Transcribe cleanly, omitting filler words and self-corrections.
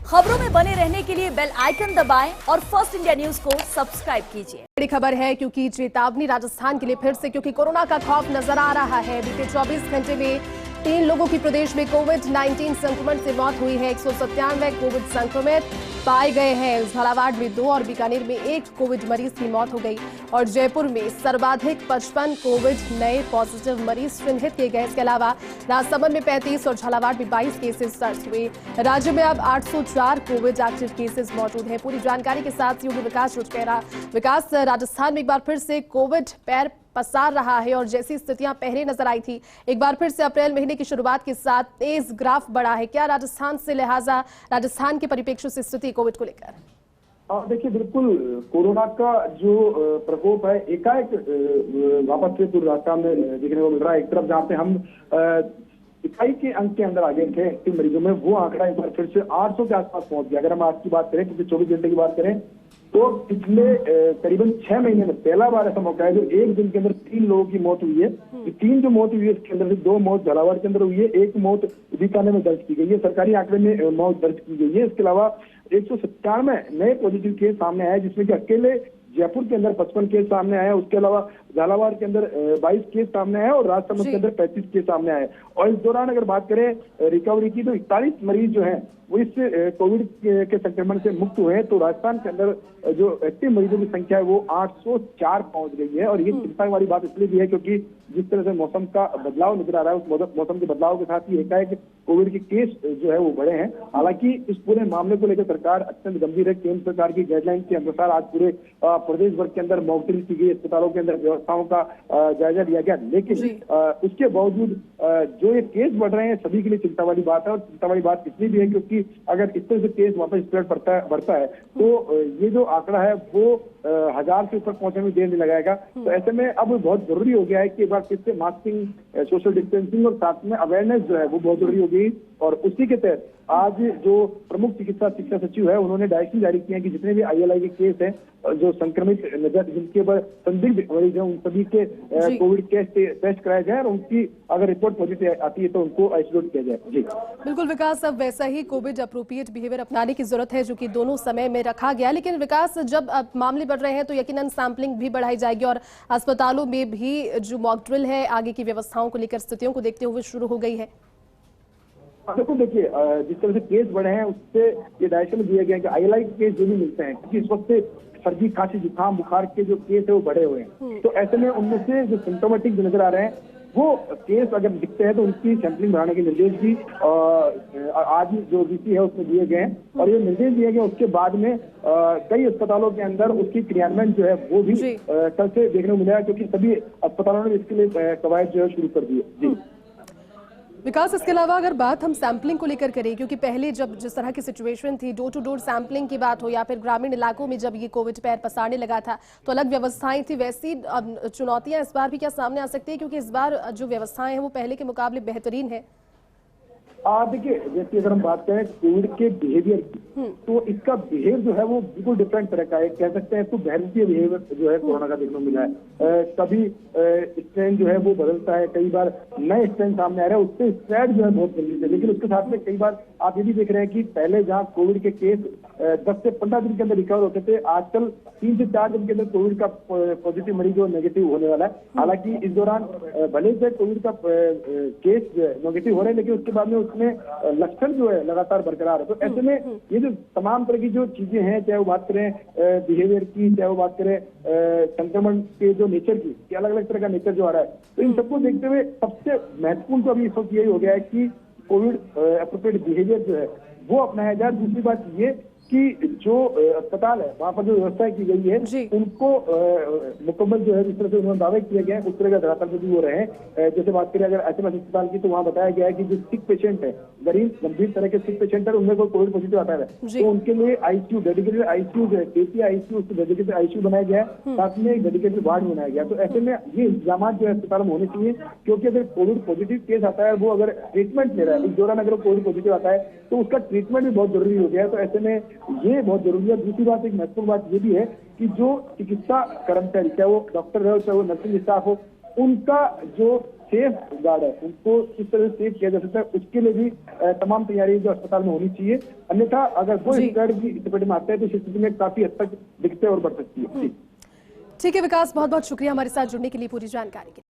खबरों में बने रहने के लिए बेल आइकन दबाएं और फर्स्ट इंडिया न्यूज को सब्सक्राइब कीजिए। बड़ी खबर है क्योंकि चेतावनी राजस्थान के लिए फिर से, क्योंकि कोरोना का खौफ नजर आ रहा है। बीते 24 घंटे में 3 लोगों की प्रदेश में कोविड-19 संक्रमण से मौत हुई है। 197 कोविड संक्रमित पाए गए हैं। झालावाड़ में 2 और बीकानेर में 1 कोविड मरीज की मौत हो गई और जयपुर में सर्वाधिक 55 कोविड नए पॉजिटिव मरीज चिन्हित किए गए। इसके अलावा राजसमंद में 35 और झालावाड़ में 22 केसेस दर्ज हुए। राज्य में अब 804 कोविड एक्टिव केसेस मौजूद हैं। पूरी जानकारी के साथ योगी विकास रुचकेरा। विकास, राजस्थान में एक बार फिर से कोविड पैर पसार रहा है और जैसी स्थितियां पहले नजर आई थी, एक बार फिर से अप्रैल महीने की शुरुआत के साथ तेज ग्राफ बढ़ा है। क्या राजस्थान से लिहाजा राजस्थान के परिप्रेक्ष्य से स्थिति कोविड को लेकर? देखिए, बिल्कुल कोरोना का जो प्रकोप है एकाएक वापस से पूरे राजस्थान में देखने को मिल रहा है। एक तरफ जहाँ पे हम इकाई के अंक के अंदर आ गए थे एक्टिव मरीजों में, वो आंकड़ा एक बार फिर से 800 के आसपास पहुंच गया। अगर हम आज की बात करें, पिछले 24 घंटे की बात करें, तो पिछले करीबन 6 महीने में पहला बार ऐसा मौका है जो एक दिन के अंदर 3 लोगों की मौत हुई है। 3 जो मौत हुई है, इसके अंदर से 2 मौत झालावाड़ के अंदर हुई है, 1 मौत बीकानेर में दर्ज की गई है। सरकारी आंकड़े में मौत दर्ज की गई है। इसके अलावा 197 नए पॉजिटिव केस सामने आए, जिसमें कि अकेले जयपुर के अंदर 55 केस सामने आए। उसके अलावा झालावाड़ के अंदर 22 केस सामने आए और राजसमंद के अंदर 35 केस सामने आए। और इस दौरान अगर बात करें रिकवरी की, तो 41 मरीज जो हैं वो इस कोविड के संक्रमण से मुक्त हुए हैं। तो राजस्थान के अंदर जो एक्टिव मरीजों की संख्या है वो 804 पहुंच गई है। और ये चिंता वाली बात इसलिए भी है क्योंकि जिस तरह से मौसम का बदलाव नजर आ रहा है, उस मौसम के बदलाव के साथ ही एकाएक कोविड के केस जो है वो बढ़े हैं। हालांकि इस पूरे मामले को लेकर सरकार अत्यंत गंभीर है। केंद्र सरकार की गाइडलाइन के अनुसार आज पूरे प्रदेश भर के अंदर मॉकड्रिल की गई, अस्पतालों के अंदर व्यवस्थाओं का जायजा लिया गया। लेकिन उसके बावजूद जो ये केस बढ़ रहे हैं, सभी के लिए चिंता वाली बात है। और चिंता वाली बात इसलिए भी है क्योंकि अगर इस तरह से केस वापस स्प्रेड बढ़ता है तो ये जो आंकड़ा है वो 1000 से ऊपर पहुंचने में देर नहीं लगाएगा। तो ऐसे में अब बहुत जरूरी हो गया है कि एक बार फिर से मास्किंग, सोशल डिस्टेंसिंग और साथ में अवेयरनेस जो है वो बहुत जरूरी हो गई। और उसी के तहत आज जो प्रमुख चिकित्सा शिक्षा सचिव है, उन्होंने डायरेक्शन जारी किया कि जितने भी ILI के केस हैं, जो संक्रमित नजर जिनके ऊपर संदिग्ध मरीज हैं, उन सभी के कोविड टेस्ट कराए जाए और उनकी अगर रिपोर्ट पॉजिटिव आती है तो उनको आइसोलेट किया जाए। जी बिल्कुल विकास, अब वैसा ही कोविड अप्रोप्रिएट बिहेवियर अपनाने की जरूरत है जो कि दोनों समय में रखा गया। लेकिन विकास, जब मामले बढ़ रहे हैं तो यकीनन सैंपलिंग भी बढ़ाई जाएगी और अस्पतालों में भी जो मॉक ड्रिल है आगे की व्यवस्थाओं को लेकर स्थितियों को देखते हुए शुरू हो गई है। देखो, देखिए, जिस तरह से केस बढ़े हैं उससे ये डायरेक्शन दिया गया कि ILI के केस जो भी मिलते हैं, क्योंकि इस वक्त सर्दी, खांसी, जुकाम, बुखार के जो केस है वो बढ़े हुए हैं। तो ऐसे में उनमें से जो सिम्टोमेटिक नजर आ रहे हैं वो केस अगर दिखते हैं तो उनकी सैंपलिंग बढ़ाने के निर्देश भी आज जो VC है उसमें दिए गए हैं। और ये निर्देश दिए गए, उसके बाद में कई अस्पतालों के अंदर उसकी क्रियान्वयन जो है वो भी कल से देखने को मिला है, क्योंकि सभी अस्पतालों ने इसके लिए कवायद जो है शुरू कर दी है। जी विकास, इसके अलावा अगर बात हम सैंपलिंग को लेकर करें, क्योंकि पहले जब जिस तरह की सिचुएशन थी, डोर टू डोर सैंपलिंग की बात हो या फिर ग्रामीण इलाकों में जब ये कोविड पैर पसारने लगा था तो अलग व्यवस्थाएं थी, वैसी चुनौतियां इस बार भी क्या सामने आ सकती है? क्योंकि इस बार जो व्यवस्थाएं हैं वो पहले के मुकाबले बेहतरीन है। देखिए, जैसे अगर हम बात करें कोविड के बिहेवियर की, तो इसका बिहेवियर जो है वो बिल्कुल डिफरेंट तरह का है। कह सकते हैं तो भारतीय बिहेवियर जो है कोरोना का देखने को मिला है। कभी स्ट्रेन जो है वो बदलता है, कई बार नए स्ट्रेन सामने आ रहे हैं, उससे स्प्रेड जो है बहुत जल्दी से। लेकिन उसके साथ में कई बार आप ये भी देख रहे हैं कि पहले जहाँ कोविड के केस 10 से 15 दिन के अंदर रिकवर होते थे, आजकल 3 से 4 दिन के अंदर कोविड का पॉजिटिव मरीज जो नेगेटिव होने वाला है। हालांकि इस दौरान भले से कोविड का केस नेगेटिव हो रहे हैं, लेकिन उसके बाद में उसमें लक्षण जो है लगातार बरकरार है। तो ऐसे में ये जो तमाम तरह की जो चीजें हैं, चाहे वो बात करें बिहेवियर की, चाहे वो बात करें संक्रमण के जो नेचर की, अलग अलग तरह का नेचर जो आ रहा है, तो इन सबको देखते हुए सबसे महत्वपूर्ण तो अभी इस वक्त यही हो गया है कि कोविड एप्रोप्रिएट बिहेवियर जो है वो अपनाया जाए। दूसरी बात ये कि जो अस्पताल है वहां पर जो व्यवस्था की गई है उनको मुकम्मल जो है जिस तरह से उन्होंने दावे किए गए उस तरह का धरातल पर भी हो रहे हैं। जैसे बात करें अगर HMS अस्पताल की, तो वहाँ बताया गया है कि जो सिक पेशेंट है, गंभीर तरह के सिक पेशेंट है, उनमें कोई कोविड पॉजिटिव आता है तो उनके लिए ICU, डेडिकेटेड ICU जो है, KPI ICU, उसको डेडिकेटेड ICU बनाया गया है, साथ में एक डेडिकेटेड वार्ड बनाया गया। तो ऐसे में ये इंतजाम जो है अस्पताल में होने चाहिए, क्योंकि अगर कोविड पॉजिटिव केस आता है, वो अगर ट्रीटमेंट ले रहा है, इस दौरान अगर कोविड पॉजिटिव आता है तो उसका ट्रीटमेंट भी बहुत जरूरी हो गया है। तो ऐसे में ये बहुत जरूरी है। दूसरी बात, एक महत्वपूर्ण बात ये भी है कि जो चिकित्सा कर्मचारी, चाहे वो डॉक्टर हो, चाहे वो नर्सिंग स्टाफ हो, उनका जो सेफ गार्ड है उनको किस तरह से सेफ किया जा सकता है, उसके लिए भी तमाम तैयारी जो अस्पताल में होनी चाहिए। अन्यथा अगर वो जी। गार्ड की चपेट में आते हैं तो इस स्थिति में काफी हद तक दिक्कतें और बढ़ सकती है। जी। ठीक है विकास, बहुत बहुत शुक्रिया हमारे साथ जुड़ने के लिए, पूरी जानकारी के लिए।